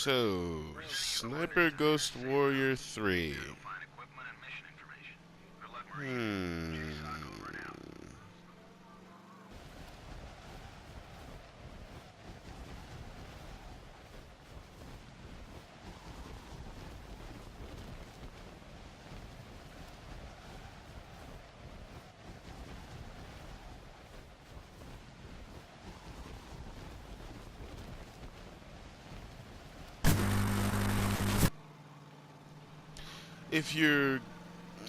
So, Sniper Ghost Warrior 3. Hmm. If you're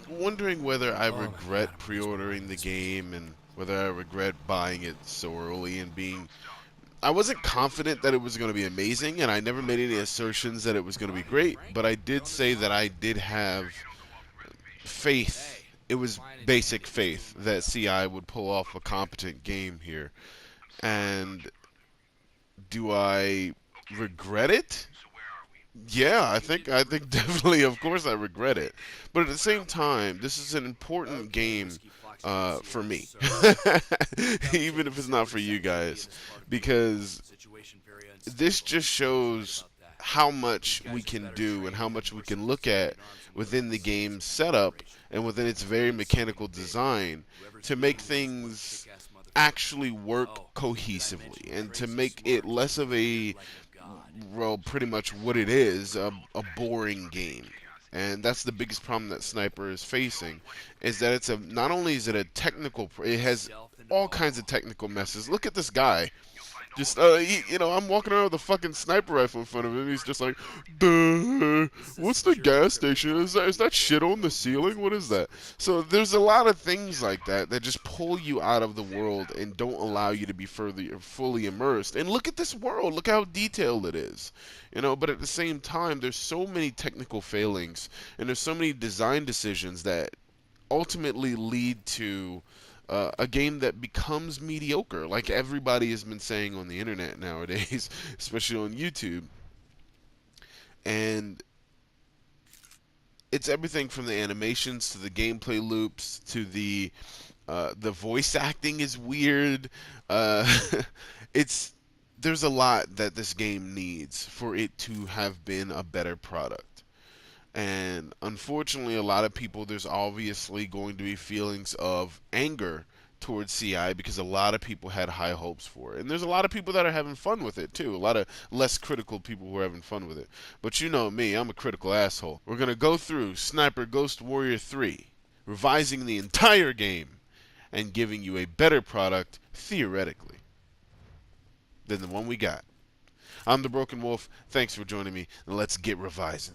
wondering whether I Oh my god, regret I'm almost gonna write pre-ordering the this page. game and whether I regret buying it so early and being I wasn't confident that it was going to be amazing, and I never made any assertions that it was going to be Fine, great, Frank. but I You're did on the say that spot. I did have faith. Hey, It I'm was fine and basic dandy, just faith doing my that job. CI would pull off a competent game here. And do I regret it? Yeah, I think definitely, of course, I regret it. But at the same time, this is an important Okay, game Whiskey Foxtrot for Sierra, me, sir. Tell even Chief if it's not Silver for to you send somebody in guys, this part of the world. because Situation very this unstable. just He was right shows about that. how These much we guys are can better do and how trained and much we more can look at sophisticated arms and within the weapons game's systems in setup operation. and within its They very need something mechanical big. design Whoever's to make beating them is one things kick-ass motherfucker. actually work Oh, did I mention cohesively and to crazy make it smart so less he of can live a, like a god? well, pretty much what it is, a boring game. And that's the biggest problem that Sniper is facing, is that it's a, not only is it a technical, it has Stealth and all kinds of all. technical messes. Look at this guy. Just, I'm walking around with a fucking sniper rifle in front of him. He's just like, duh, This is a what's the secure gas encrypted station? line Is that that records shit on the code minutes ceiling? into What a is that? super So secret there's a cipher. lot of things like that that just pull you out of the world and don't allow you to be further fully immersed. And look at this world. Look how detailed it is. But at the same time, there's so many technical failings and there's so many design decisions that ultimately lead to a game that becomes mediocre, like everybody has been saying on the internet nowadays, especially on YouTube. And it's everything from the animations to the gameplay loops to the voice acting is weird. Uh, it's there's a lot that this game needs for it to have been a better product. And unfortunately, a lot of people, there's obviously going to be feelings of anger towards CI because a lot of people had high hopes for it. And there's a lot of people that are having fun with it too. A lot of less critical people who are having fun with it. But you know me, I'm a critical asshole. We're going to go through Sniper Ghost Warrior 3, revising the entire game and giving you a better product, theoretically, than the one we got. I'm the Broken Wolf. Thanks for joining me, and let's get revising.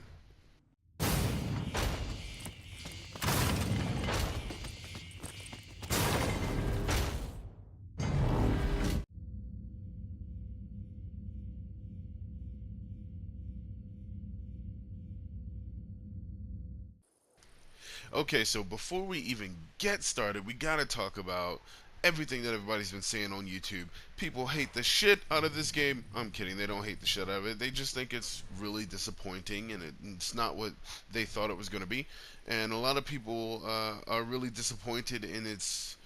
Okay, so before we even get started, we gotta talk about everything that everybody's been saying on YouTube. People hate the shit out of this game. I'm kidding, they don't hate the shit out of it. They just think it's really disappointing and it's not what they thought it was going to be. And a lot of people are really disappointed in its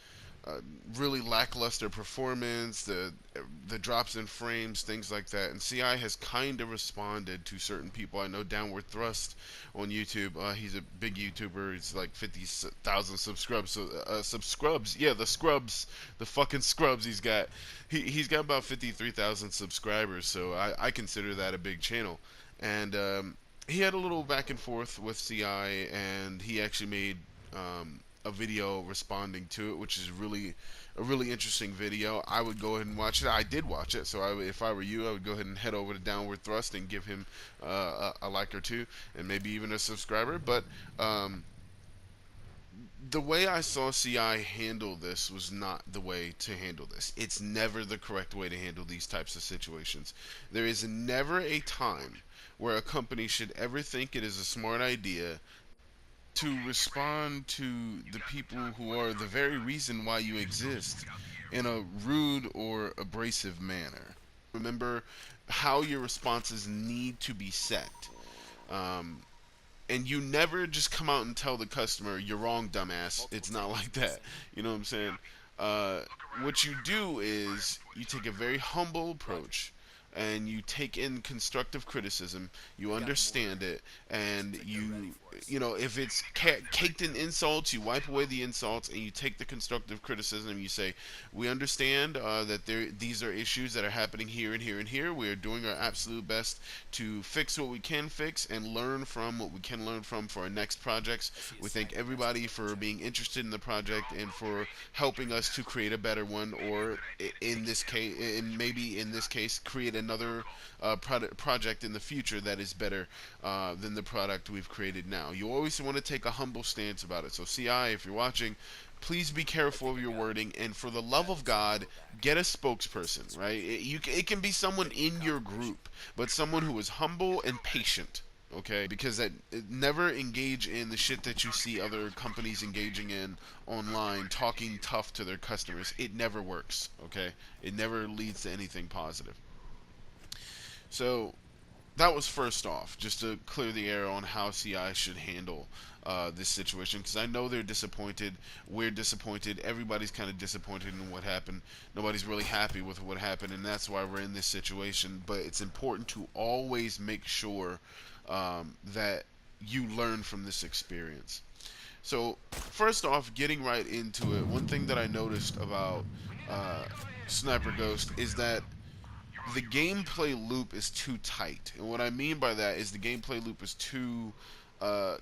uh, really lackluster performance, the drops in frames, things like that. And CI has kind of responded to certain people. I know Downward Thrust on YouTube. He's a big YouTuber. He's like 50,000 subscribers. So subscribes, yeah, the scrubs, the fucking scrubs. He's got about 53,000 subscribers. So I consider that a big channel. And he had a little back and forth with CI, and he actually made a video responding to it, which is really a really interesting video. I would go ahead and watch it. I did watch it, so if I were you, I would go ahead and head over to Downward Thrust and give him a like or two, and maybe even a subscriber. But the way I saw CI handle this was not the way to handle this. It's never the correct way to handle these types of situations. There is never a time where a company should ever think it is a smart idea to respond to the people who are the very reason why you exist in a rude or abrasive manner. Remember how your responses need to be set. Um, and you never just come out and tell the customer, you're wrong, dumbass. It's not like that. You know what I'm saying? What you do is you take a very humble approach and you take in constructive criticism, you understand it, and you know, if it's caked in insults, you wipe away the insults and you take the constructive criticism and you say, we understand that these are issues that are happening here and here and here. We are doing our absolute best to fix what we can fix and learn from what we can learn from for our next projects. We thank everybody for being interested in the project and for helping us to create a better one, or in this case, maybe in this case, create another project in the future that is better than the product we've created now. You always want to take a humble stance about it. So CI, if you're watching, please be careful of your wording, and for the love of God, get a spokesperson, right? It can be someone in your group, but someone who is humble and patient, okay? Because that, never engage in the shit that you see other companies engaging in online, talking tough to their customers. It never works, okay? It never leads to anything positive. So that was first off, just to clear the air on how CI should handle this situation, because I know they're disappointed, we're disappointed, everybody's kind of disappointed in what happened, nobody's really happy with what happened, and that's why we're in this situation. But it's important to always make sure that you learn from this experience. So first off, getting right into it, one thing that I noticed about uh, Sniper Ghost is that the gameplay loop is too tight. And what I mean by that is the gameplay loop is too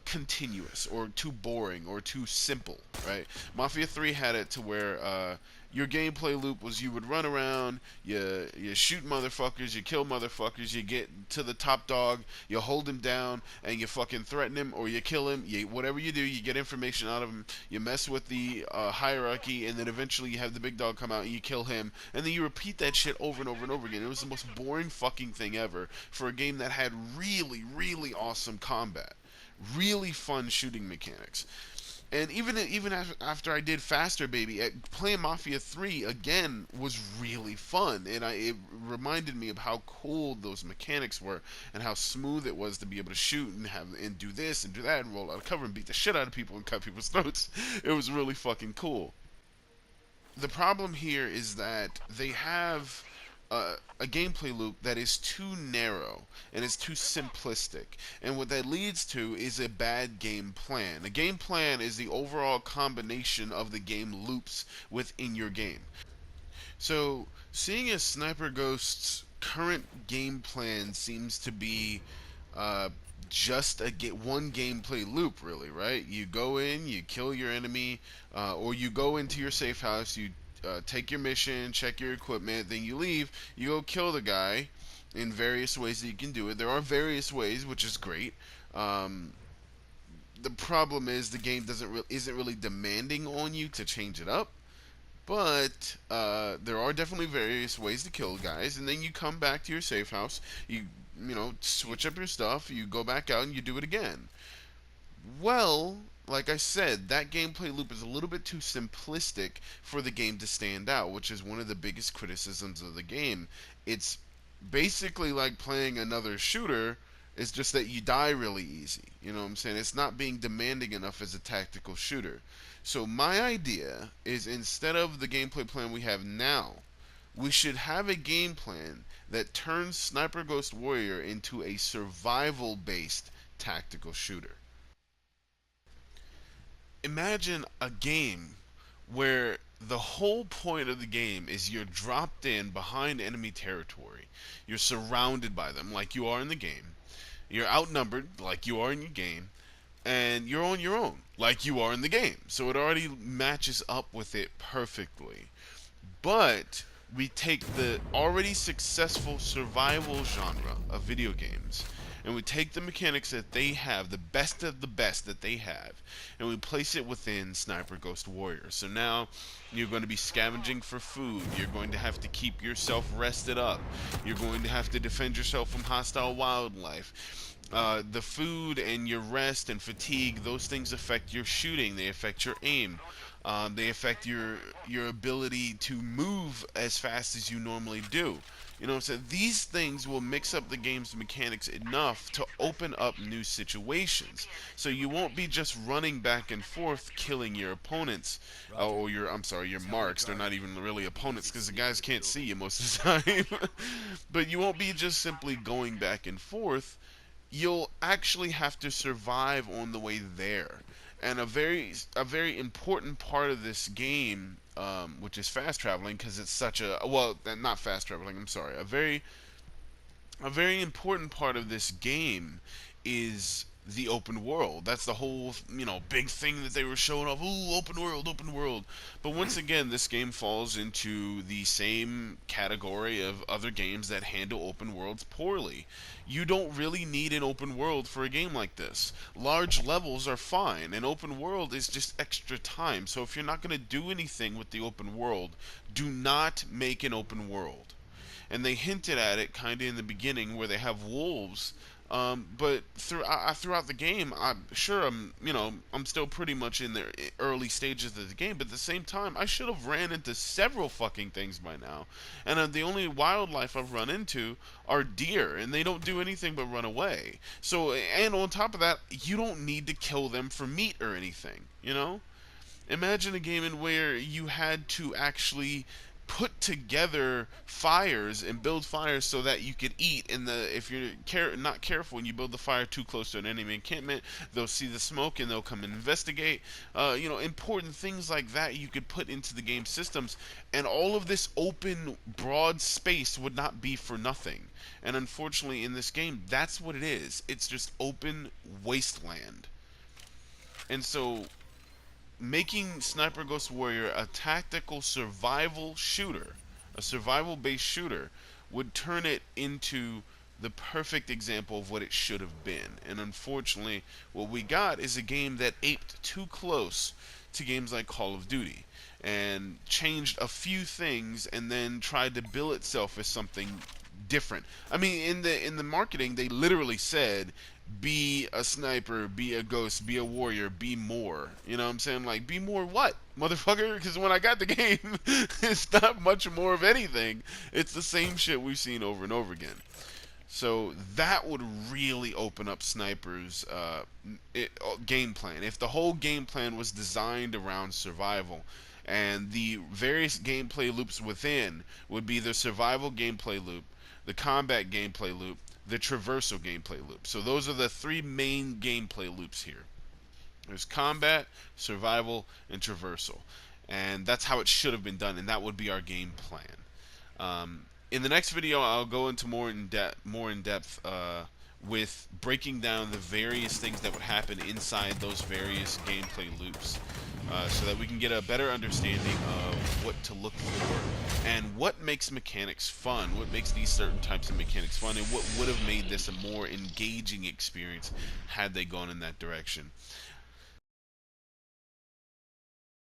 continuous, or too boring, or too simple, right? Mafia 3 had it to where your gameplay loop was you would run around, you shoot motherfuckers, you kill motherfuckers, you get to the top dog, you hold him down, and you fucking threaten him, or you kill him, whatever you do, you get information out of him, you mess with the hierarchy, and then eventually you have the big dog come out and you kill him, and then you repeat that shit over and over and over again. It was the most boring fucking thing ever for a game that had really, really awesome combat, really fun shooting mechanics. And even after I did Faster Baby, playing Mafia 3 again was really fun, and it reminded me of how cool those mechanics were and how smooth it was to be able to shoot and do this and do that and roll out of cover and beat the shit out of people and cut people's throats. It was really fucking cool. The problem here is that they have a gameplay loop that is too narrow and is too simplistic, and what that leads to is a bad game plan. A game plan is the overall combination of the game loops within your game. So seeing as Sniper Ghost's current game plan seems to be uh, just one gameplay loop, really, right? You go in, you kill your enemy, or you go into your safe house, you take your mission, check your equipment, then you leave, you go kill the guy in various ways that you can do it. There are various ways, which is great. Um, the problem is the game isn't really demanding on you to change it up. But there are definitely various ways to kill guys, and then you come back to your safe house, switch up your stuff, you go back out and you do it again. Well, like I said, that gameplay loop is a little bit too simplistic for the game to stand out, which is one of the biggest criticisms of the game. It's basically like playing another shooter. It's just that you die really easy. You know what I'm saying? It's not being demanding enough as a tactical shooter. So my idea is, instead of the gameplay plan we have now, we should have a game plan that turns Sniper Ghost Warrior into a survival-based tactical shooter. Imagine a game where the whole point of the game is you're dropped in behind enemy territory. You're surrounded by them like you are in the game. You're outnumbered like you are in your game. And you're on your own like you are in the game. So it already matches up with it perfectly. But we take the already successful survival genre of video games, and we take the mechanics that they have, the best of the best that they have, and we place it within Sniper Ghost Warrior. So now you're going to be scavenging for food. You're going to have to keep yourself rested up. You're going to have to defend yourself from hostile wildlife. The food and your rest and fatigue, those things affect your shooting. They affect your aim. They affect your ability to move as fast as you normally do. You know what I'm saying? These things will mix up the game's mechanics enough to open up new situations. So you won't be just running back and forth killing your opponents, or your, I'm sorry, your marks. They're not even really opponents because the guys can't see you most of the time. But you won't be just simply going back and forth. You'll actually have to survive on the way there. And a very important part of this game, which is fast traveling, because it's such a, well, not fast traveling. I'm sorry. A very important part of this game is the open world. That's the whole, big thing that they were showing off. Ooh, open world, open world. But once again, this game falls into the same category of other games that handle open worlds poorly. You don't really need an open world for a game like this. Large levels are fine. An open world is just extra time. So if you're not going to do anything with the open world, do not make an open world. And they hinted at it kind of in the beginning where they have wolves. But throughout the game, I'm still pretty much in the early stages of the game. But at the same time, I should have ran into several fucking things by now, and the only wildlife I've run into are deer, and they don't do anything but run away. So, and on top of that, you don't need to kill them for meat or anything. Imagine a game in where you had to actually put together fires and build fires so that you could eat. And if you're not careful and you build the fire too close to an enemy encampment, they'll see the smoke and they'll come and investigate. Important things like that you could put into the game systems, and all of this open, broad space would not be for nothing. And unfortunately, in this game, that's what it is. It's just open wasteland. And so making Sniper Ghost Warrior a tactical survival shooter, a survival based shooter, would turn it into the perfect example of what it should have been. And unfortunately, what we got is a game that aped too close to games like Call of Duty and changed a few things and then tried to bill itself as something different. I mean, in the marketing, they literally said, "Be a sniper, be a ghost, be a warrior, be more." You know what I'm saying? Like, be more what, motherfucker? Because when I got the game, it's not much more of anything. It's the same shit we've seen over and over again. So that would really open up Sniper's game plan. If the whole game plan was designed around survival, and the various gameplay loops within would be the survival gameplay loop, the combat gameplay loop, the traversal gameplay loop. So those are the three main gameplay loops here. There's combat, survival, and traversal. And that's how it should have been done, and that would be our game plan. In the next video, I'll go into more in depth with breaking down the various things that would happen inside those various gameplay loops, so that we can get a better understanding of what to look for and what makes mechanics fun, what makes these certain types of mechanics fun, and what would have made this a more engaging experience had they gone in that direction.